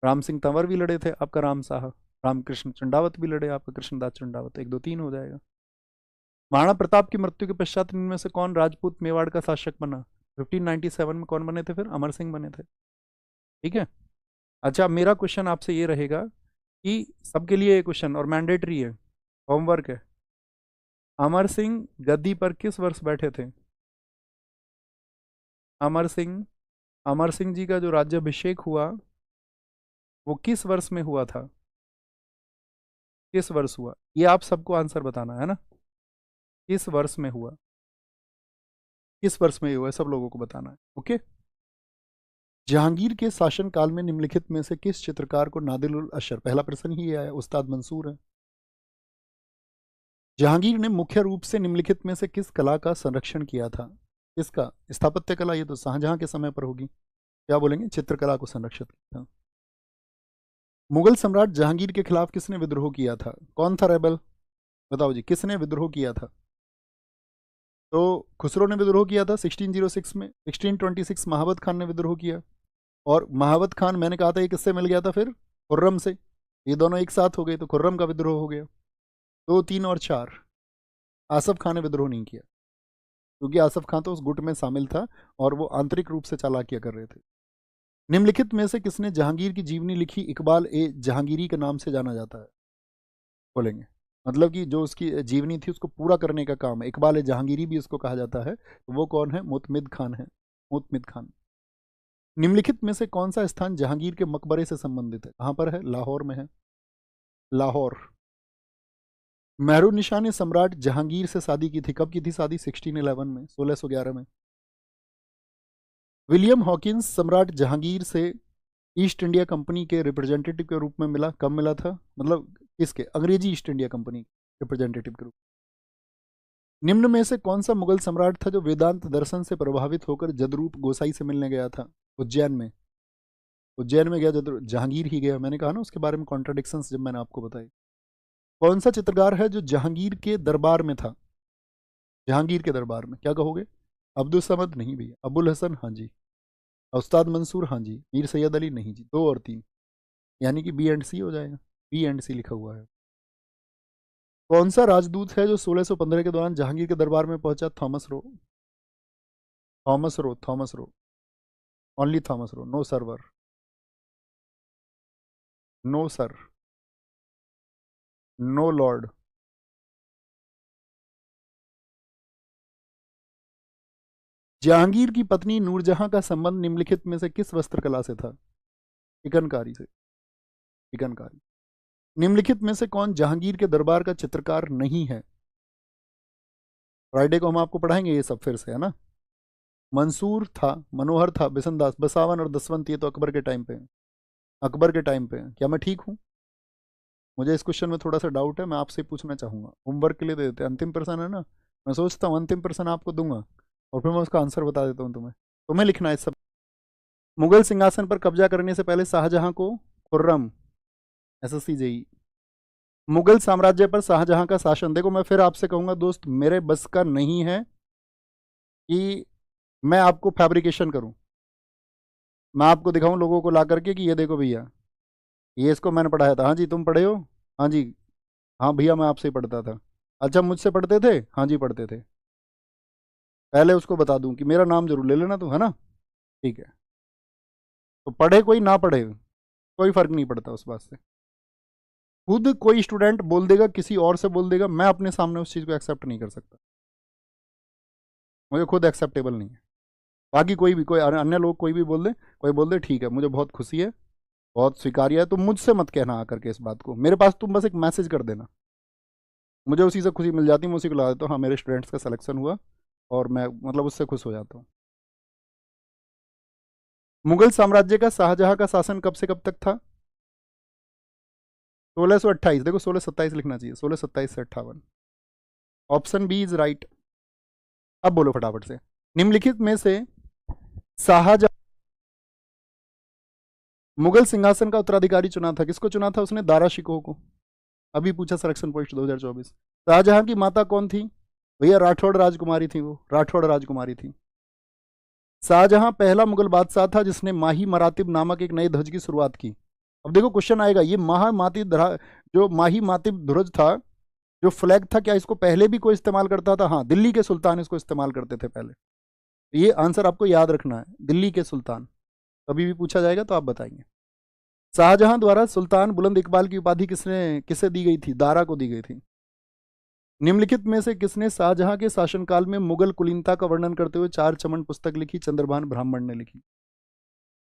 राम सिंह तंवर भी लड़े थे, आपका राम साहा। रामकृष्ण चंडावत भी लड़े, आपका कृष्णदास चंडावत। 1 2 3 हो जाएगा। महाराणा प्रताप की मृत्यु के पश्चात इनमें से कौन राजपूत मेवाड़ का शासक बना? 1597 में कौन बने थे? फिर अमर सिंह बने थे, ठीक है। अच्छा, मेरा क्वेश्चन आपसे ये रहेगा कि सबके लिए ये क्वेश्चन और मैंडेटरी है, होमवर्क है। अमर सिंह गद्दी पर किस वर्ष बैठे थे? अमर सिंह, अमर सिंह जी का जो राज्याभिषेक हुआ वो किस वर्ष में हुआ था? किस वर्ष हुआ? ये आप सबको आंसर बताना है ना, किस वर्ष में हुआ, किस वर्ष में हुआ, सब लोगों को बताना है, ओके। जहांगीर के शासनकाल में निम्नलिखित में से किस चित्रकार को नादिर उल अशर, पहला प्रश्न ही आया, उस्ताद मंसूर है। जहांगीर ने मुख्य रूप से निम्नलिखित में से किस कला का संरक्षण किया था? किसका? स्थापत्य कला, ये तो शाहजहां के समय पर होगी। क्या बोलेंगे? चित्रकला को संरक्षित किया था। मुगल सम्राट जहांगीर के खिलाफ किसने विद्रोह किया था? कौन था रेबल? बताओ जी, किसने विद्रोह किया था? तो खुसरो ने विद्रोह किया था 1606 में। 1626 महाबत खान ने विद्रोह किया। और महाबत खान मैंने कहा था ये किससे मिल गया था फिर? खुर्रम से। ये दोनों एक साथ हो गए तो खुर्रम का विद्रोह हो गया। 2, 3 और 4। आसफ खान ने विद्रोह नहीं किया क्योंकि आसफ खान तो उस गुट में शामिल था और वो आंतरिक रूप से चालाकियां कर रहे थे। निम्नलिखित में से किसने जहांगीर की जीवनी लिखी? इकबाल ए जहांगीरी के नाम से जाना जाता है। बोलेंगे मतलब कि जो उसकी जीवनी थी उसको पूरा करने का काम है, इकबाल ए जहांगीरी भी उसको कहा जाता है। तो वो कौन है? मुतमिद खान है। मुतमिद खान। निम्नलिखित में से कौन सा स्थान जहांगीर के मकबरे से संबंधित है? कहाँ पर है? लाहौर में है। लाहौर। मेहरुन्निसा ने सम्राट जहांगीर से शादी की थी। कब की थी शादी? 1611 में, 1611 में। विलियम हॉकिंस सम्राट जहांगीर से ईस्ट इंडिया कंपनी के रिप्रेजेंटेटिव के रूप में मिला। कब मिला था? मतलब किसके? अंग्रेजी ईस्ट इंडिया कंपनी रिप्रेजेंटेटिव के रूप। निम्न में से कौन सा मुगल सम्राट था जो वेदांत दर्शन से प्रभावित होकर जदरूप गोसाई से मिलने गया था? उज्जैन में। उज्जैन में गया जहांगीर ही गया। मैंने कहा ना उसके बारे में कॉन्ट्राडिक्शंस जब मैंने आपको बताई। कौन सा चित्रकार है जो जहांगीर के दरबार में था? जहांगीर के दरबार में क्या कहोगे? अब्दुल समद नहीं भैया। अबुल हसन हाँ जी। उस्ताद मंसूर हाँ जी। मीर सैयद अली नहीं जी। 2 और 3 यानी कि बी एंड सी हो जाएगा। बी एंड सी लिखा हुआ है। कौन सा राजदूत है जो 1615 के दौरान जहांगीर के दरबार में पहुंचा? Thomas Roe. Thomas Roe. Thomas Roe. Only Thomas Roe. No server. No sir. No lord. Jahangir की पत्नी नूरजहां का संबंध निम्नलिखित में से किस वस्त्रकला से था? चिकनकारी से। चिकनकारी। निम्नलिखित में से कौन जहांगीर के दरबार का चित्रकार नहीं है? फ्राइडे को हम आपको पढ़ाएंगे ये सब फिर से, है ना। मंसूर था, मनोहर था, बिसनदास, बसावन और दसवंत ये तो अकबर के टाइम पे हैं। अकबर के टाइम पे हैं। क्या मैं ठीक हूँ? मुझे इस क्वेश्चन में थोड़ा सा डाउट है, मैं आपसे पूछना चाहूंगा। होमवर्क के लिए दे देते हैं। अंतिम प्रश्न है ना, मैं सोचता हूँ अंतिम प्रश्न आपको दूंगा और फिर मैं उसका आंसर बता देता हूँ तुम्हें। तुम्हें लिखना है सब। मुगल सिंहासन पर कब्जा करने से पहले शाहजहां को खुर्रम, एसएससी जेई। मुगल साम्राज्य पर शाहजहां का शासन, देखो मैं फिर आपसे कहूंगा दोस्त, मेरे बस का नहीं है कि मैं आपको फैब्रिकेशन करूं। मैं आपको दिखाऊं लोगों को ला करके कि ये देखो भैया, ये इसको मैंने पढ़ाया था। हाँ जी तुम पढ़े हो? हाँ जी। हाँ भैया मैं आपसे ही पढ़ता था। अच्छा मुझसे पढ़ते थे? हाँ जी पढ़ते थे। पहले उसको बता दूं कि मेरा नाम जरूर ले लेना तू, है ना। ठीक है। तो पढ़े कोई ना पढ़े कोई फर्क नहीं पड़ता उस बात से। खुद कोई स्टूडेंट बोल देगा, किसी और से बोल देगा, मैं अपने सामने उस चीज़ को एक्सेप्ट नहीं कर सकता। मुझे खुद एक्सेप्टेबल नहीं है। बाकी कोई भी, कोई अन्य लोग कोई भी बोल दे, कोई बोल दे ठीक है, मुझे बहुत खुशी है, बहुत स्वीकार्य है, तो मुझसे मत कहना आकर के इस बात को। मेरे पास तुम बस एक मैसेज कर देना, मुझे उसी से खुशी मिल जाती है। मैं उसी को लगा देता हूँ हाँ मेरे स्टूडेंट्स का सिलेक्शन हुआ और मैं मतलब उससे खुश हो जाता हूँ। मुगल साम्राज्य का शाहजहां का शासन कब से कब तक था? 1628। देखो 1627 लिखना चाहिए, 1627 से 58। Option B is right. अब बोलो फटाफट से। निम्नलिखित में से शाहजहां मुगल सिंहासन का उत्तराधिकारी चुना था, किसको चुना था उसने? दारा शिकोह को। अभी पूछा सिलेक्शन पॉइंट 2024। शाहजहां की माता कौन थी? भैया राठौड़ राजकुमारी थी, वो राठौड़ राजकुमारी थी। शाहजहां पहला मुगल बादशाह था जिसने माही मरातिब नामक एक नए ध्वज की शुरुआत की। अब देखो क्वेश्चन आएगा, ये जो माही मातिब ध्वज था, जो फ्लैग था, क्या इसको पहले भी कोई इस्तेमाल करता था? हाँ, दिल्ली के सुल्तान इसको इस्तेमाल करते थे पहले। ये आंसर आपको याद रखना है, दिल्ली के सुल्तान। कभी भी पूछा जाएगा तो आप बताएंगे। शाहजहां द्वारा सुल्तान बुलंद इकबाल की उपाधि किसे दी गई थी? दारा को दी गई थी। निम्नलिखित में से किसने शाहजहां के शासनकाल में मुगल कुलीनता का वर्णन करते हुए 4 चमन पुस्तक लिखी? चंद्रभान ब्राह्मण ने लिखी।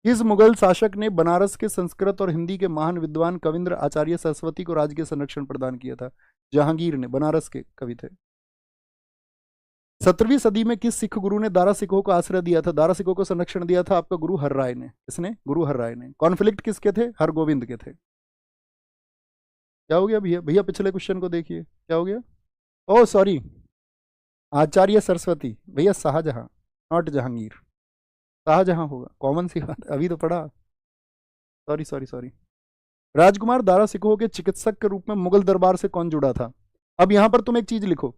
किस मुगल शासक ने बनारस के संस्कृत और हिंदी के महान विद्वान कविंद्र आचार्य सरस्वती को राजकीय संरक्षण प्रदान किया था? जहांगीर ने, बनारस के कवि थे। 17वीं सदी में किस सिख गुरु ने दारा सिखों को आश्रय दिया था? दारा सिखों को संरक्षण दिया था आपका गुरु हरराय ने। किसने? गुरु हरराय ने। कॉन्फ्लिक्ट किसके थे? हरगोविंद के थे। क्या हो गया भैया? भैया पिछले क्वेश्चन को देखिए, क्या हो गया? ओह सॉरी, आचार्य सरस्वती। भैया शाहजहां, नॉट जहांगीर। शाहजहां होगा, कॉमन सी बात, अभी तो पढ़ा। Sorry sorry sorry. राजकुमार दारा सिकोह के चिकित्सक के रूप में मुगल दरबार से कौन जुड़ा था? अब यहां पर तुम एक चीज लिखो,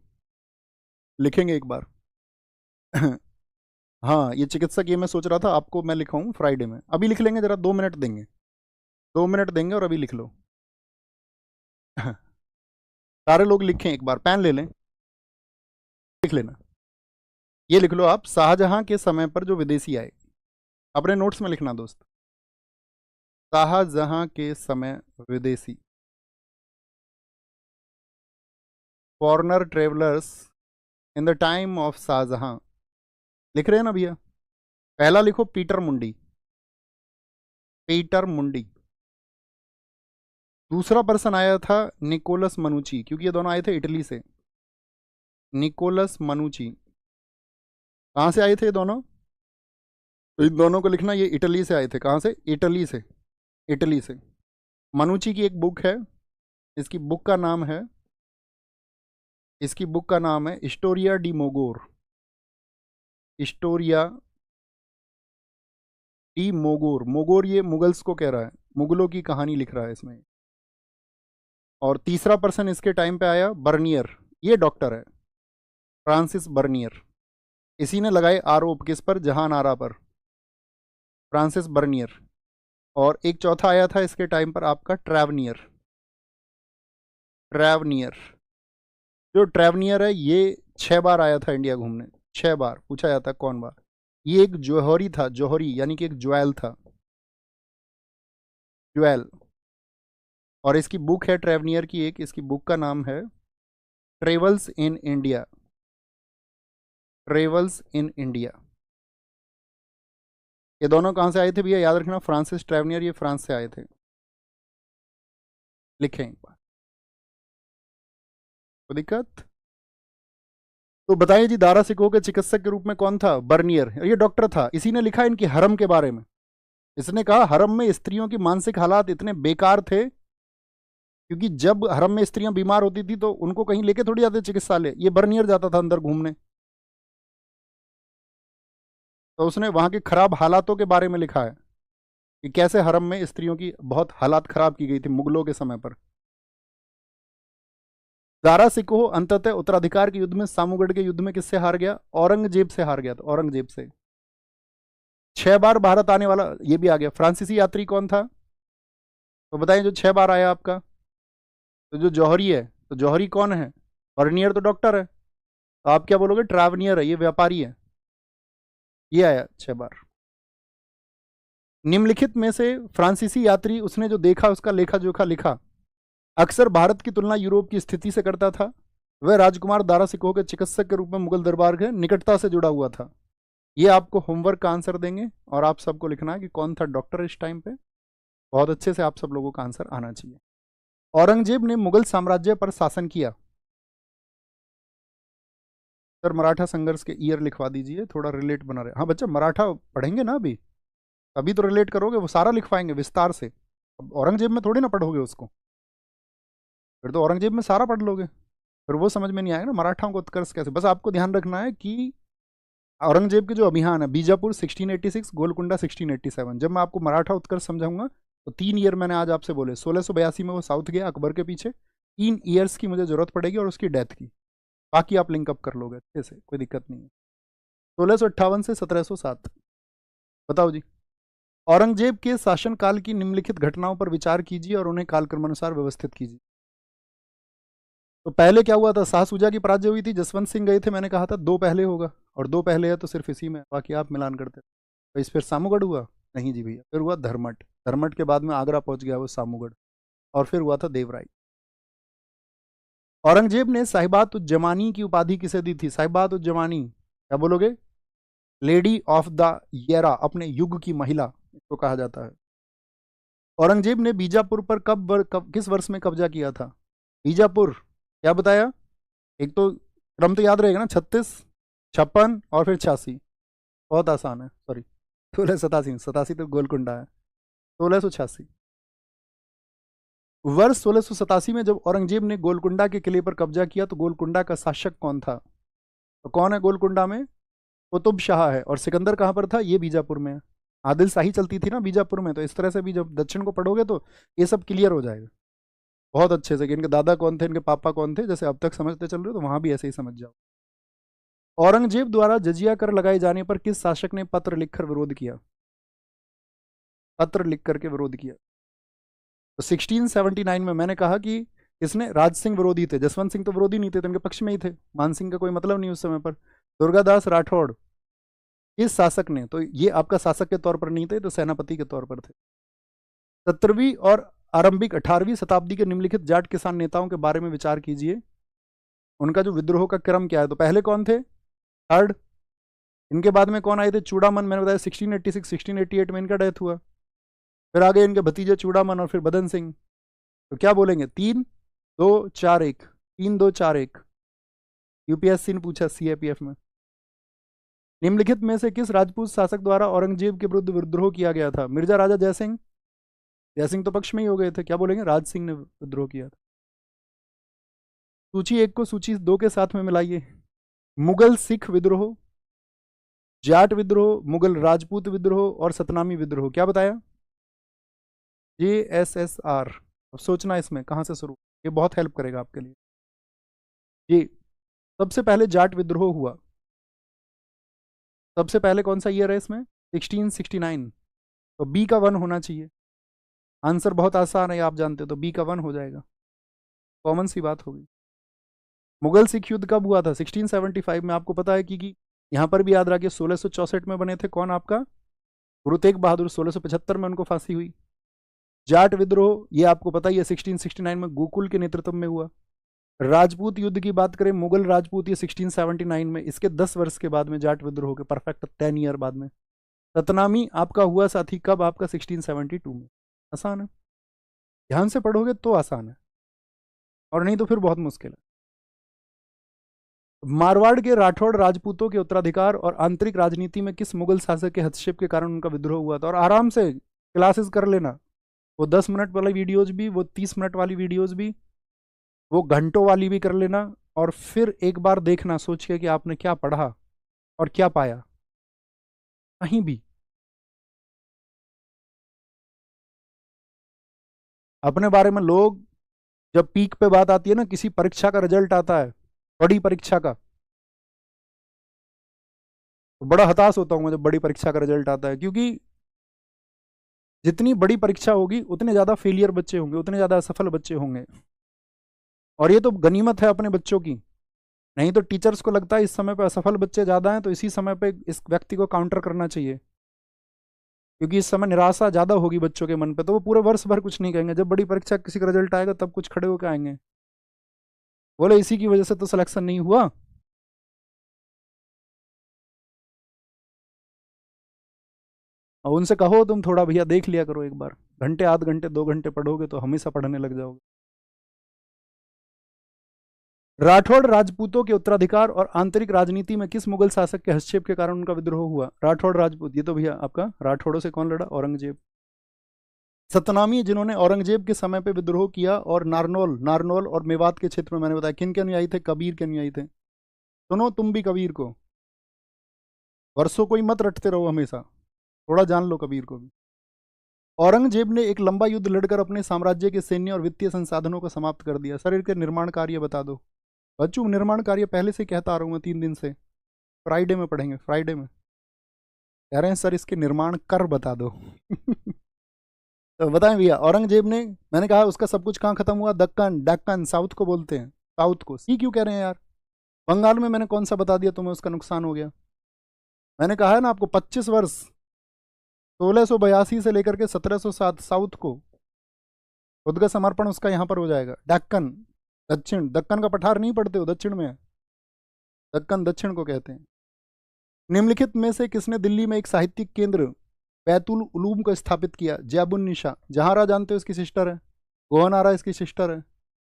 लिखेंगे एक बार। हाँ, ये चिकित्सक, ये मैं सोच रहा था आपको मैं लिखाऊं फ्राइडे में, अभी लिख लेंगे, जरा 2 मिनट देंगे, 2 मिनट देंगे और अभी लिख लो। सारे लोग लिखें, एक बार पेन ले लें, लिख लेना। ये लिख लो आप, शाहजहां के समय पर जो विदेशी आए, अपने नोट्स में लिखना दोस्त, शाहजहां के समय विदेशी, foreigner travellers in the time of Shahjahan, लिख रहे हैं ना भैया? पहला लिखो पीटर मुंडी, पीटर मुंडी। दूसरा पर्सन आया था निकोलस मनुची, क्योंकि ये दोनों आए थे इटली से, निकोलस मनुची। कहाँ से आए थे ये दोनों? तो इन दोनों को लिखना, ये इटली से आए थे। कहाँ से? इटली से, इटली से। मनुची की एक बुक है, इसकी बुक का नाम है, इसकी बुक का नाम है हिस्टोरिया डी मोगोर, हिस्टोरिया डी मोगोर। मोगोर ये मुगल्स को कह रहा है, मुगलों की कहानी लिख रहा है इसमें। और तीसरा पर्सन इसके टाइम पे आया बर्नियर, ये डॉक्टर है, फ्रांसिस बर्नियर। इसी ने लगाए आरोप किस पर? जहान आरा पर, फ्रांसिस बर्नियर। और एक चौथा आया था इसके टाइम पर आपका ट्रैवनियर, ट्रैवनियर। जो ट्रैवनियर है ये 6 बार आया था इंडिया घूमने, 6 बार। पूछा जाता है कौन बार? ये एक जौहरी था, जौहरी यानी कि एक ज्वेल था, ज्वेल। और इसकी बुक है ट्रैवनियर की एक, इसकी बुक का नाम है travels in India, travels in India. ये दोनों कहाँ से आए थे भैया? याद रखना, फ्रांसिस ट्रैवनियर ये फ्रांस से आए थे। लिखें एक बार, कोई दिक्कत? तो बताइए जी, दारा सिकोह के चिकित्सक के रूप में कौन था? बर्नियर, ये डॉक्टर था। इसी ने लिखा इनकी हरम के बारे में। इसने कहा हरम में स्त्रियों की मानसिक हालात इतने बेकार थे, क्योंकि जब हरम में स्त्रियां बीमार होती थी तो उनको कहीं लेके थोड़ी जाते चिकित्सालय, ये बर्नियर जाता था अंदर घूमने। तो उसने वहां के खराब हालातों के बारे में लिखा है कि कैसे हरम में स्त्रियों की बहुत हालात खराब की गई थी मुगलों के समय पर। दारा सिकोह अंततः उत्तराधिकार के युद्ध में, सामूगढ़ के युद्ध में किससे हार गया? औरंगजेब से हार गया था, औरंगजेब से। 6 बार भारत आने वाला, ये भी आ गया। फ्रांसीसी यात्री कौन था? तो बताइए, जो 6 बार आया आपका। तो जो जौहरी है, तो जौहरी कौन है? बर्नियर तो डॉक्टर है, तो आप क्या बोलोगे? ट्रैवनियर है, ये व्यापारी है। ये आया 6 बार। निम्नलिखित में से फ्रांसीसी यात्री उसने जो देखा उसका लेखा जोखा लिखा। अक्सर भारत की तुलना यूरोप की स्थिति से करता था। वह राजकुमार दारा सिकोह के चिकित्सक के रूप में मुगल दरबार के निकटता से जुड़ा हुआ था। ये आपको होमवर्क का आंसर देंगे और आप सबको लिखना है कि कौन था डॉक्टर इस टाइम पे। बहुत अच्छे से आप सब लोगों का आंसर आना चाहिए। औरंगजेब ने मुगल साम्राज्य पर शासन किया। सर मराठा संघर्ष के ईयर लिखवा दीजिए, थोड़ा रिलेट बना रहे। हाँ बच्चा, मराठा पढ़ेंगे ना अभी, अभी तो रिलेट करोगे, वो सारा लिखवाएंगे विस्तार से। अब औरंगजेब में थोड़ी ना पढ़ोगे उसको, फिर तो औरंगजेब में सारा पढ़ लोगे, फिर वो समझ में नहीं आएगा ना मराठाओं को उत्कर्ष कैसे। बस आपको ध्यान रखना है कि औरंगजेब के जो अभियान है, बीजापुर 1686, गोलकुंडा 1687, जब मैं आपको मराठा उत्कर्ष समझाऊंगा तो 3 ईयर मैंने आज आपसे बोले। 1682 में वो साउथ गया अकबर के पीछे, 3 ईयर्स की मुझे जरूरत पड़ेगी और उसकी डेथ की, बाकी आप लिंकअप कर लोगे अच्छे से, कोई दिक्कत नहीं है। 1658 से 1707, बताओ जी। औरंगजेब के शासनकाल की निम्नलिखित घटनाओं पर विचार कीजिए और उन्हें कालक्रमानुसार व्यवस्थित कीजिए। तो पहले क्या हुआ था? शाह सूजा की पराजय हुई थी, जसवंत सिंह गए थे, मैंने कहा था 2 पहले होगा, और 2 पहले है तो सिर्फ इसी में, बाकी आप मिलान करते। तो इस फिर सामूगढ़ हुआ नहीं जी भैया, फिर हुआ धर्मट, धर्मट के बाद में आगरा पहुंच गया वो सामूगढ़, और फिर हुआ था देवराय। औरंगजेब ने साहिबात उज जमानी की उपाधि किसे दी थी? साहिबात उज जमानी, क्या बोलोगे? लेडी ऑफ द येरा, अपने युग की महिला इसको कहा जाता है। औरंगजेब ने बीजापुर पर किस वर्ष में कब्जा किया था? बीजापुर क्या बताया? एक तो क्रम तो याद रहेगा ना, 36, 56 और फिर 86। बहुत आसान है, सॉरी 1687, 87 तो गोलकुंडा है। 1686, वर्ष 1687 में जब औरंगजेब ने गोलकुंडा के किले पर कब्जा किया तो गोलकुंडा का शासक कौन था? तो कौन है गोलकुंडा में? कुतुब शाह है। और सिकंदर कहाँ पर था? ये बीजापुर में है। आदिल शाही चलती थी ना बीजापुर में, तो इस तरह से भी जब दक्षिण को पढ़ोगे तो ये सब क्लियर हो जाएगा बहुत अच्छे से कि इनके दादा कौन थे, इनके पापा कौन थे, जैसे अब तक समझते चल रहे हो तो वहां भी ऐसे ही समझ जाओ। औरंगजेब द्वारा जजिया कर लगाए जाने पर किस शासक ने पत्र लिखकर विरोध किया? पत्र लिख करके विरोध किया। तो 1679 में मैंने कहा कि इसने राज सिंह विरोधी थे, जसवंत सिंह तो विरोधी नहीं थे, तो इनके पक्ष में ही थे, मान सिंह का कोई मतलब नहीं उस समय पर। दुर्गादास राठौड़ इस शासक ने, तो ये आपका शासक के तौर पर नहीं थे, तो सेनापति के तौर पर थे। 17वीं और आरंभिक 18वीं शताब्दी के निम्नलिखित जाट किसान नेताओं के बारे में विचार कीजिए, उनका जो विद्रोह का क्रम क्या है। तो पहले कौन थे? थर्ड। इनके बाद में कौन आए थे? चूड़ामन, मैंने बताया 1686 1688 में इनका डेथ हुआ। फिर आगे इनके भतीजे चूड़ामन और फिर बदन सिंह। तो क्या बोलेंगे? 3 2 4 1, 3 2 4 1। यूपीएससी ने पूछा सीएपीएफ में। निम्नलिखित में से किस राजपूत शासक द्वारा औरंगजेब के विरुद्ध विद्रोह किया गया था? मिर्जा राजा जयसिंह, जयसिंह तो पक्ष में ही हो गए थे, क्या बोलेंगे? राज सिंह ने विद्रोह किया था। सूची 1 को सूची 2 के साथ में मिलाइए। मुगल सिख विद्रोह, जाट विद्रोह, मुगल राजपूत विद्रोह और सतनामी विद्रोह, क्या बताया? JSSR। अब सोचना इसमें कहां से शुरू, ये बहुत हेल्प करेगा आपके लिए। जी, सबसे पहले जाट विद्रोह हुआ। सबसे पहले कौन सा ईयर है इसमें? 1669। तो बी का 1 होना चाहिए। आंसर बहुत आसान है, आप जानते हो, तो बी का 1 हो जाएगा, कॉमन सी बात होगी। मुगल सिख युद्ध कब हुआ था? 1675 में। आपको पता है कि यहां पर भी याद रखिए 1664 में बने थे। कौन? आपका गुरु तेग बहादुर। 1675 में उनको फांसी हुई। जाट विद्रोह ये आपको पता ही है, 1669 में गोकुल के नेतृत्व में हुआ। राजपूत युद्ध की बात करें, मुगल राजपूत, ये 1679 में, इसके 10 वर्ष के बाद में जाट विद्रोह के परफेक्ट 10 ईयर बाद में। सतनामी आपका हुआ साथी कब? आपका 1672 में। आसान है, ध्यान से पढ़ोगे तो आसान है, और नहीं तो फिर बहुत मुश्किल है। मारवाड़ के राठौड़ राजपूतों के उत्तराधिकार और आंतरिक राजनीति में किस मुगल शासक के हस्तक्षेप के कारण उनका विद्रोह हुआ था? और आराम से क्लासेस कर लेना, वो 10 मिनट वाली वीडियोज भी, वो 30 मिनट वाली वीडियोज भी, वो घंटों वाली भी कर लेना, और फिर एक बार देखना सोच के कि आपने क्या पढ़ा और क्या पाया। कहीं भी अपने बारे में लोग, जब पीक पे बात आती है ना, किसी परीक्षा का रिजल्ट आता है, बड़ी परीक्षा का, तो बड़ा हताश होता हूं मैं जब बड़ी परीक्षा का रिजल्ट आता है, क्योंकि जितनी बड़ी परीक्षा होगी उतने ज्यादा फेलियर बच्चे होंगे, उतने ज्यादा असफल बच्चे होंगे। और ये तो गनीमत है अपने बच्चों की। नहीं तो टीचर्स को लगता है इस समय पे असफल बच्चे ज्यादा हैं, तो इसी समय पे इस व्यक्ति को काउंटर करना चाहिए, क्योंकि इस समय निराशा ज्यादा होगी बच्चों के मन पे, तो वो पूरे वर्ष भर कुछ नहीं कहेंगे। जब बड़ी परीक्षा किसी का रिजल्ट आएगा तब कुछ खड़े होकर आएंगे, बोले इसी की वजह से तो सिलेक्शन नहीं हुआ। और उनसे कहो तुम थोड़ा भैया देख लिया करो एक बार, घंटे आध घंटे 2 घंटे पढ़ोगे तो हमेशा पढ़ने लग जाओगे। राठौड़ राजपूतों के उत्तराधिकार और आंतरिक राजनीति में किस मुगल शासक के हस्तक्षेप के कारण उनका विद्रोह हुआ? राठौड़ राजपूत, ये तो भैया आपका राठौड़ों से कौन लड़ा? औरंगजेब। सतनामी जिन्होंने औरंगजेब के समय पे विद्रोह किया, और नारनौल, नारनौल और मेवात के क्षेत्र में, मैंने बताया किन के अनुयायी थे? कबीर के अनुयायी थे। सुनो तुम भी कबीर को, वर्षों को ही मत रटते रहो हमेशा, थोड़ा जान लो कबीर को भी। औरंगजेब ने एक लंबा युद्ध लड़कर अपने साम्राज्य के सैन्य और वित्तीय संसाधनों को समाप्त कर दिया। शरीर के निर्माण कार्य बता दो। बच्चों, निर्माण कार्य पहले से कहता आ रहा हूँ मैं 3 दिन से, फ्राइडे में पढ़ेंगे, फ्राइडे में। कह रहे हैं सर इसके निर्माण कर बता दो। तो बताएं भैया, औरंगजेब ने, मैंने कहा उसका सब कुछ कहाँ खत्म हुआ? दक्कन, डेक्कन, साउथ को बोलते हैं, साउथ को। सी क्यों कह रहे हैं यार? बंगाल में मैंने कौन सा बता दिया तुम्हें उसका नुकसान हो गया? मैंने कहा है ना आपको, 25 वर्ष, 1682 से लेकर के 1707 साउथ को, खुद का समर्पण उसका यहाँ पर हो जाएगा। डेक्कन दक्षिण, दक्कन का पठार नहीं पढ़ते हो, दक्षिण में है, दक्कन दक्षिण को कहते हैं। निम्नलिखित में से किसने दिल्ली में एक साहित्यिक केंद्र बैतुल उलूम को स्थापित किया? जयाबुन्निसा। जहांरा जानते हो इसकी सिस्टर है, गोहनारा इसकी सिस्टर है।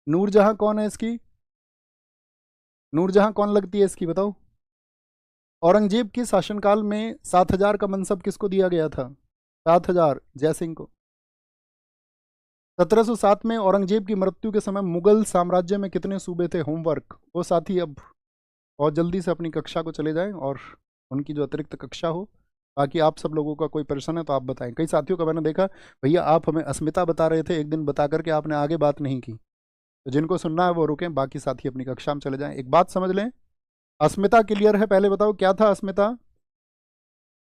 नूरजहां कौन है इसकी? नूरजहां कौन लगती है इसकी, बताओ। औरंगजेब के शासनकाल में 7000 का मनसब किसको दिया गया था? 7000 जयसिंह को। 1707 में औरंगजेब की मृत्यु के समय मुगल साम्राज्य में कितने सूबे थे? होमवर्क, वो साथी अब बहुत जल्दी से अपनी कक्षा को चले जाएं और उनकी जो अतिरिक्त कक्षा हो बाकी आप सब लोगों का कोई प्रश्न है तो आप बताएं। कई साथियों का मैंने देखा, भैया आप हमें अस्मिता बता रहे थे, एक दिन बता करके आपने आगे बात नहीं की। तो जिनको सुनना है वो रुकें, बाकी साथी अपनी कक्षा में चले जाएं। एक बात समझ लें, अस्मिता क्लियर है? पहले बताओ क्या था अस्मिता।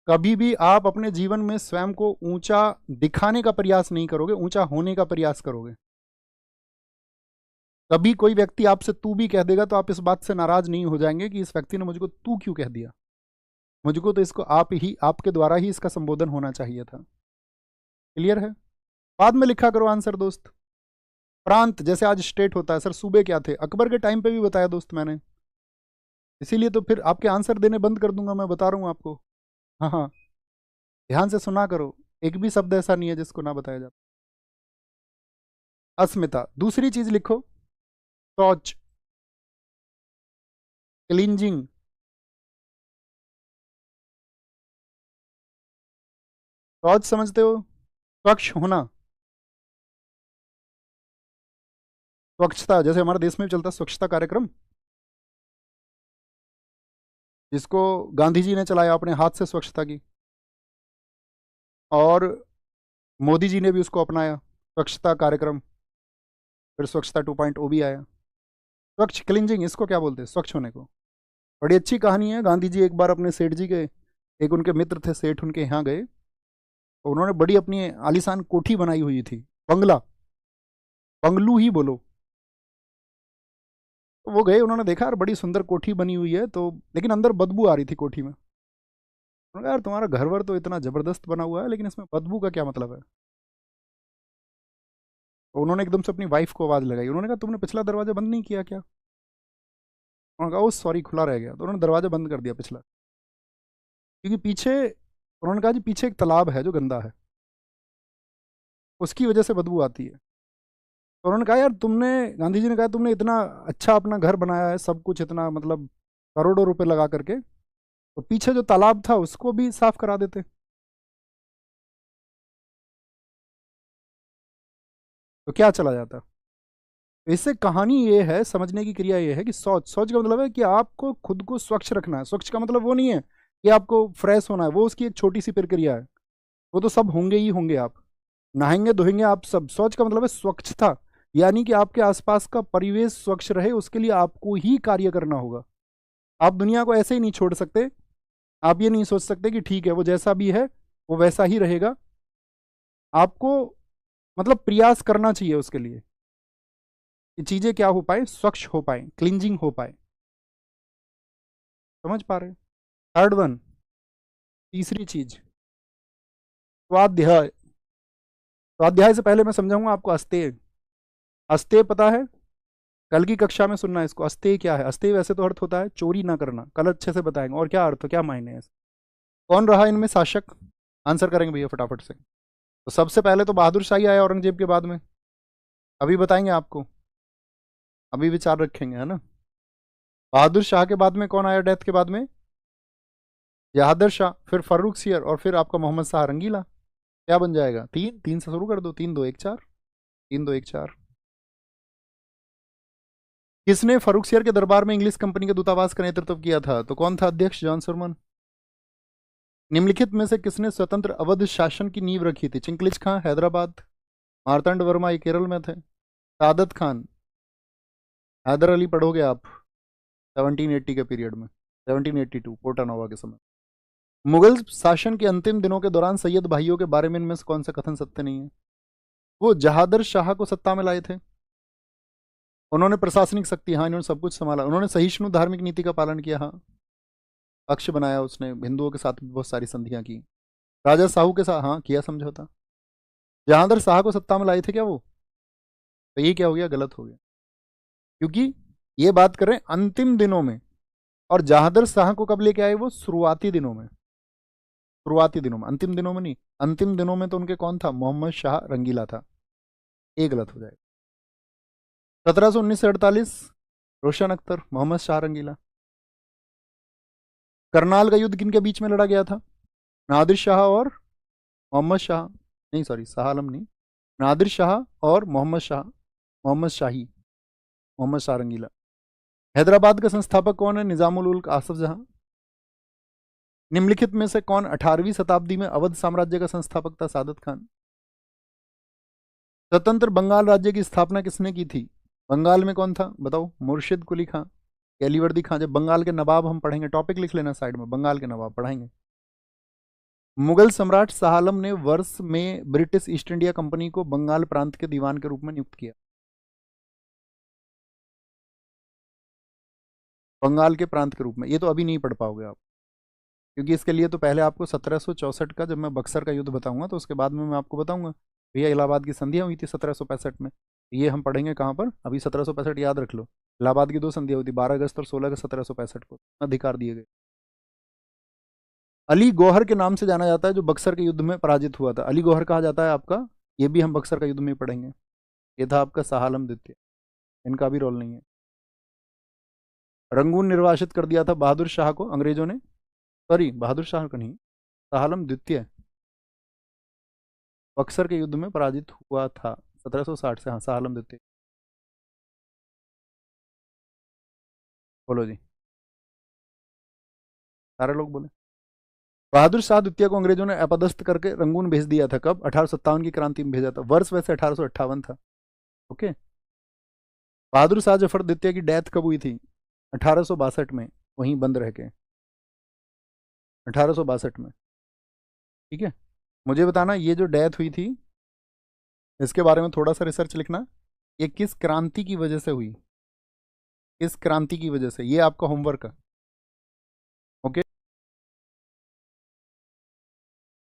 कभी भी आप अपने जीवन में स्वयं को ऊंचा दिखाने का प्रयास नहीं करोगे, ऊंचा होने का प्रयास करोगे। कभी कोई व्यक्ति आपसे तू भी कह देगा तो आप इस बात से नाराज नहीं हो जाएंगे कि इस व्यक्ति ने मुझको तू क्यों कह दिया, मुझको तो इसको आप ही, आपके द्वारा ही इसका संबोधन होना चाहिए था। क्लियर है? बाद में लिखा करो आंसर दोस्त। प्रांत जैसे आज स्टेट होता है, सर सूबे क्या थे? अकबर के टाइम पे भी बताया दोस्त मैंने, इसीलिए तो फिर आपके आंसर देने बंद कर दूंगा, मैं बता रहा हूँ आपको। हाँ हाँ, ध्यान से सुना करो, एक भी शब्द ऐसा नहीं है जिसको ना बताया जाता। अस्मिता। दूसरी चीज लिखो, शौच, क्लींजिंग। शौच समझते हो? स्वच्छ होना, स्वच्छता। जैसे हमारे देश में भी चलता है स्वच्छता कार्यक्रम, जिसको गांधी जी ने चलाया अपने हाथ से स्वच्छता की, और मोदी जी ने भी उसको अपनाया स्वच्छता कार्यक्रम, फिर स्वच्छता 2.0 भी आया। स्वच्छ, क्लींजिंग, इसको क्या बोलते हैं? स्वच्छ होने को। बड़ी अच्छी कहानी है। गांधी जी एक बार अपने सेठ जी के, एक उनके मित्र थे सेठ, उनके यहाँ गए, तो उन्होंने बड़ी अपनी आलीशान कोठी बनाई हुई थी, बंगला, बंगलू ही बोलो। तो वो गए, उन्होंने देखा यार बड़ी सुंदर कोठी बनी हुई है, तो लेकिन अंदर बदबू आ रही थी कोठी में। उन्होंने कहा यार तुम्हारा घर वर तो इतना जबरदस्त बना हुआ है, लेकिन इसमें बदबू का क्या मतलब है? तो उन्होंने एकदम से अपनी वाइफ को आवाज़ लगाई, उन्होंने कहा तुमने पिछला दरवाजा बंद नहीं किया क्या? उन्होंने कहा ओ सॉरी खुला रह गया। तो उन्होंने दरवाजा बंद कर दिया पिछला, क्योंकि पीछे, उन्होंने कहा जी पीछे एक तालाब है जो गंदा है, उसकी वजह से बदबू आती है। तो उन्होंने कहा यार तुमने, गांधी जी ने कहा तुमने इतना अच्छा अपना घर बनाया है, सब कुछ इतना मतलब करोड़ों रुपए लगा करके, तो पीछे जो तालाब था उसको भी साफ करा देते, तो क्या चला जाता। तो इससे कहानी ये है, समझने की क्रिया ये है कि शौच, शौच का मतलब है कि आपको खुद को स्वच्छ रखना है। स्वच्छ का मतलब वो नहीं है कि आपको फ्रेश होना है, वो उसकी एक छोटी सी प्रक्रिया है, वो तो सब होंगे ही होंगे, आप नहाएंगे धोएंगे आप सब। शौच का मतलब है स्वच्छता, यानी कि आपके आसपास का परिवेश स्वच्छ रहे, उसके लिए आपको ही कार्य करना होगा। आप दुनिया को ऐसे ही नहीं छोड़ सकते। आप ये नहीं सोच सकते कि ठीक है वो जैसा भी है वो वैसा ही रहेगा। आपको मतलब प्रयास करना चाहिए उसके लिए कि चीजें क्या हो पाए, स्वच्छ हो पाए, क्लींजिंग हो पाए। समझ पा रहे? थर्ड वन, तीसरी चीज, स्वाध्याय। स्वाध्याय से पहले मैं समझाऊंगा आपको अस्तेय। अस्तेय पता है? कल की कक्षा में सुनना है इसको। अस्तेय क्या है? अस्तेय वैसे तो अर्थ होता है चोरी ना करना, कल अच्छे से बताएंगे और क्या अर्थ, क्या मायने हैं। कौन रहा इनमें शासक? आंसर करेंगे भैया फटाफट से। तो सबसे पहले तो बहादुर शाही आया औरंगजेब के बाद में, अभी बताएंगे आपको, अभी विचार रखेंगे, है ना। बहादुर शाह के बाद में कौन आया डेथ के बाद में? जहादर शाह, फिर फर्रुख सियर, और फिर आपका मोहम्मद शाह रंगीला। क्या बन जाएगा? तीन, तीन से शुरू कर दो, 3 2 1 4, 3 2 1 4। किसने फर्रुख सियर के दरबार में इंग्लिश कंपनी के दूतावास का नेतृत्व किया था? तो कौन था अध्यक्ष? John Surman. निम्नलिखित में से किसने स्वतंत्र अवध शासन की नींव रखी थी? चिंकलिज खां हैदराबाद, मार्तंड वर्मा ये केरल में थे, सादत खान, हैदर अली पढ़ोगे आप 1780 के पीरियड में, 1782 पोर्टानोवा के समय। मुगल शासन के अंतिम दिनों के दौरान सैयद भाइयों के बारे में इनमें से कौन सा कथन सत्य नहीं है? वो जहादर शाह को सत्ता में लाए थे, उन्होंने प्रशासनिक शक्ति, हाँ इन्होंने सब कुछ संभाला, उन्होंने सहिष्णु धार्मिक नीति का पालन किया, हाँ पक्ष बनाया उसने, हिंदुओं के साथ भी बहुत सारी संधियां की, राजा साहू के साथ हाँ किया समझौता। जहादर शाह को सत्ता में लाए थे क्या वो? तो ये क्या हो गया? गलत हो गया, क्योंकि ये बात करें अंतिम दिनों में, और जहादर शाह को कब लेके आए? वो शुरुआती दिनों में, शुरुआती दिनों में, अंतिम दिनों में नहीं। अंतिम दिनों में तो उनके कौन था? मोहम्मद शाह रंगीला था। ये गलत हो जाएगा। 1719 से 48, रोशन अख्तर, मोहम्मद शाह रंगीला। करनाल का युद्ध किनके बीच में लड़ा गया था? नादिर शाह और मोहम्मद शाह, नहीं सॉरी शाह आलम नहीं, नादिर शाह और मोहम्मद शाह, मोहम्मद शाही, मोहम्मद शाह रंगीला। हैदराबाद का संस्थापक कौन है? निजामुल उल्क आसफ जहां। निम्नलिखित में से कौन 18वीं शताब्दी में अवध साम्राज्य का संस्थापक था? सादत खान। स्वतंत्र बंगाल राज्य की स्थापना किसने की थी? बंगाल में कौन था बताओ? मुर्शिद कुली खां, अलीवर्दी खां। जब बंगाल के नवाब हम पढ़ेंगे, टॉपिक लिख लेना साइड में, बंगाल के नवाब पढ़ाएंगे। मुगल सम्राट शाह आलम ने वर्ष में ब्रिटिश ईस्ट इंडिया कंपनी को बंगाल प्रांत के दीवान के रूप में नियुक्त किया। बंगाल के प्रांत के रूप में, ये तो अभी नहीं पढ़ पाओगे आप, क्योंकि इसके लिए तो पहले आपको 1764 का, जब मैं बक्सर का युद्ध बताऊंगा तो उसके बाद में मैं आपको बताऊंगा भैया इलाहाबाद की संधियां हुई थी 1765 में। ये हम पढ़ेंगे कहाँ पर, अभी 1765 याद रख लो। इलाहाबाद की दो संधियां हुई थी, 12 अगस्त और 16 अगस्त 1765 को अधिकार दिए गए। अली गौहर के नाम से जाना जाता है जो बक्सर के युद्ध में पराजित हुआ था, अली गौहर कहा जाता है आपका, ये भी हम बक्सर का युद्ध में ही पढ़ेंगे। ये था आपका शाह आलम द्वितीय, इनका भी रोल नहीं है। रंगून निर्वासित कर दिया था बहादुर शाह को अंग्रेजों ने, सॉरी बहादुर शाह का नहीं, शाह आलम द्वितीय बक्सर के युद्ध में पराजित हुआ था 1760 से। हाँ, शाह आलम द्वितीय। बोलो जी, सारे लोग बोले। बहादुर शाह द्वितीय को अंग्रेजों ने अपदस्थ करके रंगून भेज दिया था। कब? 1857 की क्रांति में भेजा था। वर्ष वैसे 1858 था। ओके। बहादुर शाह जफर द्वितीय की डेथ कब हुई थी? 1862 में, वहीं बंद रह के, 1862 में। ठीक है, मुझे बताना ये जो डेथ हुई थी इसके बारे में थोड़ा सा रिसर्च लिखना, ये किस क्रांति की वजह से हुई, किस क्रांति की वजह से, ये आपका होमवर्क है।